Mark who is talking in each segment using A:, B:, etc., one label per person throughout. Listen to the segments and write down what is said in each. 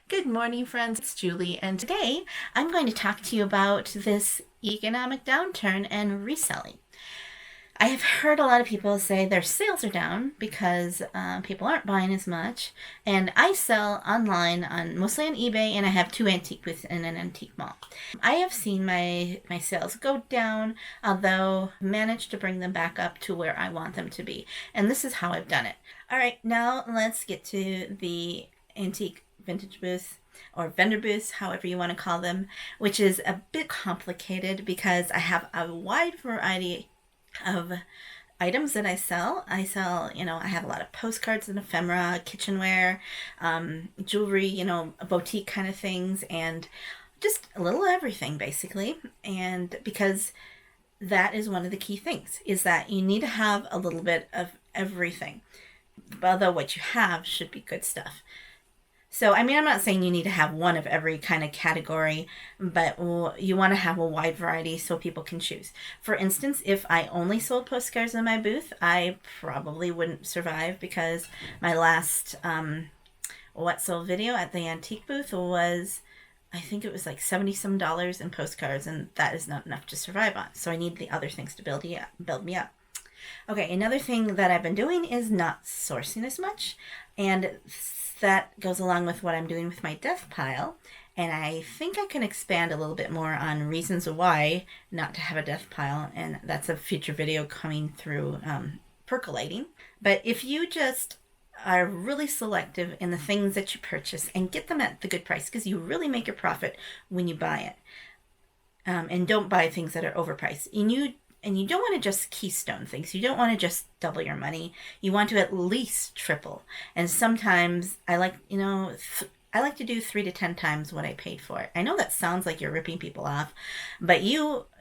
A: Good morning, friends. It's Julie, and today I'm going to talk to you about this economic downturn and reselling. I have heard a lot of people say their sales are down because people aren't buying as much, and I sell online mostly on eBay, and I have two antique booths in an antique mall. I have seen my sales go down, although I managed to bring them back up to where I want them to be, and this is how I've done it. All right, now let's get to the antique vintage booths or vendor booths, however you want to call them, which is a bit complicated because I have a wide variety of items that I sell. I have a lot of postcards and ephemera, kitchenware, jewelry, boutique kind of things, and just a little everything basically. And because that is one of the key things, is that you need to have a little bit of everything. Although what you have should be good stuff. So, I'm not saying you need to have one of every kind of category, but you want to have a wide variety so people can choose. For instance, if I only sold postcards in my booth, I probably wouldn't survive because my last What Sold video at the antique booth was, I think it was like $70 some in postcards, and that is not enough to survive on. So I need the other things to build me up. Okay, another thing that I've been doing is not sourcing as much, and that goes along with what I'm doing with my death pile. And I think I can expand a little bit more on reasons why not to have a death pile, and that's a future video coming through percolating. But if you just are really selective in the things that you purchase and get them at the good price, because you really make your profit when you buy it, and don't buy things that are overpriced. And you don't want to just keystone things. You don't want to just double your money. You want to at least triple. And sometimes I like to do 3 to 10 times what I paid for it. I know that sounds like you're ripping people off, but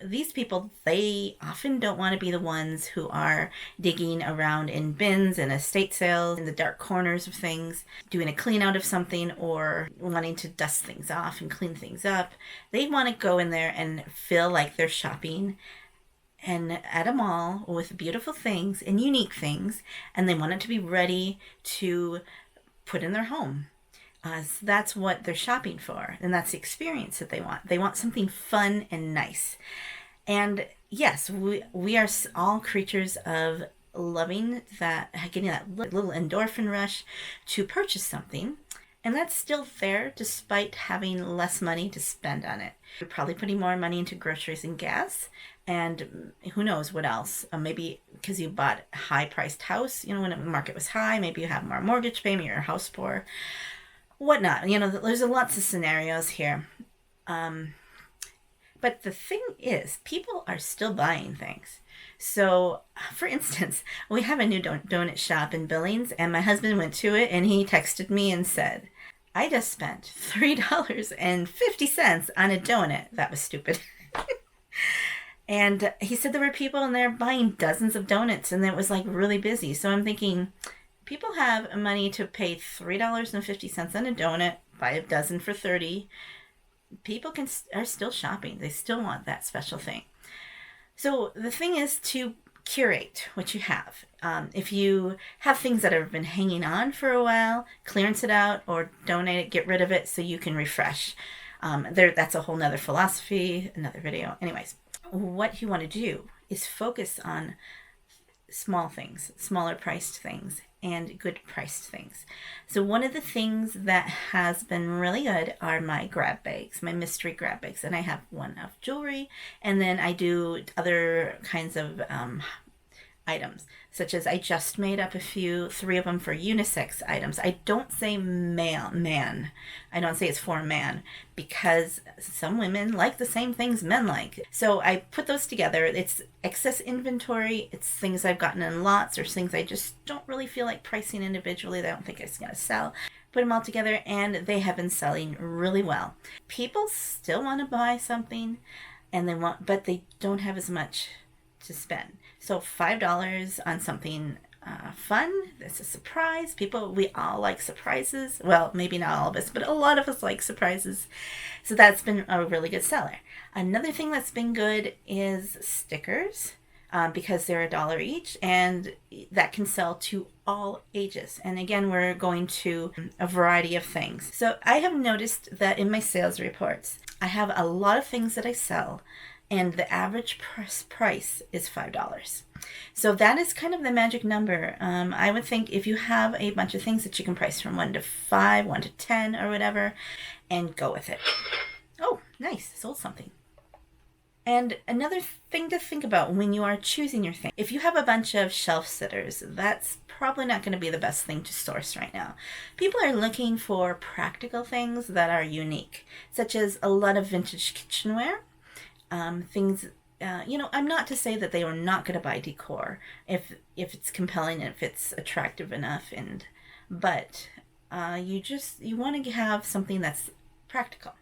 A: these people, they often don't want to be the ones who are digging around in bins and estate sales in the dark corners of things, doing a clean out of something, or wanting to dust things off and clean things up. They want to go in there and feel like they're shopping and at a mall with beautiful things and unique things, and they want it to be ready to put in their home. So that's what they're shopping for, and that's the experience that they want. They want something fun and nice. And yes, we are all creatures of loving that, getting that little endorphin rush to purchase something. And that's still there despite having less money to spend on it. You're probably putting more money into groceries and gas, and who knows what else. Maybe because you bought a high-priced house, when the market was high, maybe you have more mortgage payment, you're house poor, whatnot. There's lots of scenarios here. But the thing is, people are still buying things. So, for instance, we have a new donut shop in Billings, and my husband went to it, and he texted me and said, I just spent $3.50 on a donut. That was stupid. And he said there were people in there buying dozens of donuts, and it was like really busy. So I'm thinking, people have money to pay $3.50 on a donut, buy a dozen for $30. People are still shopping. They still want that special thing. So the thing is to curate what you have. If you have things that have been hanging on for a while, clearance it out or donate it, get rid of it so you can refresh. That's a whole nother philosophy, another video. Anyways, what you want to do is focus on small things, smaller priced things, and good priced things. So one of the things that has been really good are my grab bags, my mystery grab bags. And I have one of jewelry, and then I do other kinds of items, such as I just made up 3 of them for unisex items. I don't say man. I don't say it's for a man, because some women like the same things men like. So I put those together. It's excess inventory. It's things I've gotten in lots, or things I just don't really feel like pricing individually that I don't think it's going to sell. Put them all together, and they have been selling really well. People still want to buy something, but they don't have as much to spend. So $5 on something fun, that's a surprise. We all like surprises. Well, maybe not all of us, but a lot of us like surprises. So that's been a really good seller. Another thing that's been good is stickers. because they're $1 each, and that can sell to all ages. And again, we're going to a variety of things. So I have noticed that in my sales reports, I have a lot of things that I sell, and the average price is $5. So that is kind of the magic number. I would think if you have a bunch of things that you can price from 1 to 5, 1 to 10, or whatever, and go with it. Oh, nice, sold something. And another thing to think about when you are choosing your thing, if you have a bunch of shelf sitters, that's probably not going to be the best thing to source right now. People are looking for practical things that are unique, such as a lot of vintage kitchenware, things. I'm not to say that they are not going to buy decor if it's compelling and if it's attractive enough, but you want to have something that's practical.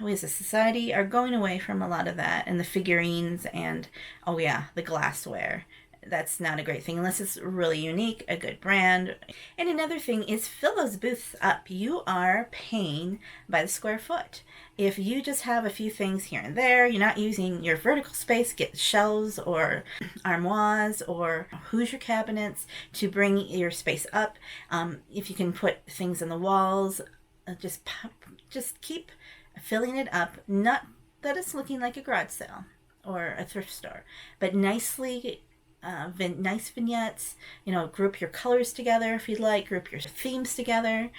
A: We as a society are going away from a lot of that, and the figurines and, oh yeah, the glassware. That's not a great thing unless it's really unique, a good brand. And another thing is fill those booths up. You are paying by the square foot. If you just have a few things here and there, you're not using your vertical space, get shelves or armoires or Hoosier cabinets to bring your space up. If you can put things on the walls, just keep filling it up. Not that it's looking like a garage sale or a thrift store, but nice vignettes. Group your colors together if you'd like, group your themes together,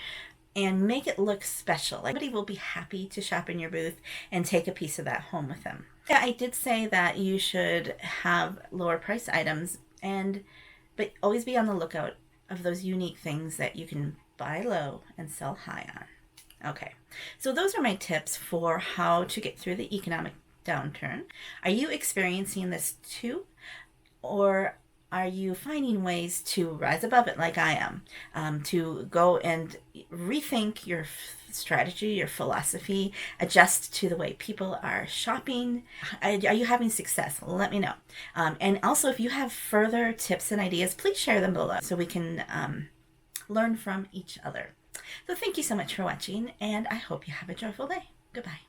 A: and make it look special. Like, somebody will be happy to shop in your booth and take a piece of that home with them. Yeah, I did say that you should have lower price items, but always be on the lookout of those unique things that you can buy low and sell high on. Okay, so those are my tips for how to get through the economic downturn. Are you experiencing this too? Or are you finding ways to rise above it like I am? To go and rethink your strategy, your philosophy, adjust to the way people are shopping? Are you having success? Let me know. And also, if you have further tips and ideas, please share them below so we can learn from each other. So thank you so much for watching, and I hope you have a joyful day. Goodbye.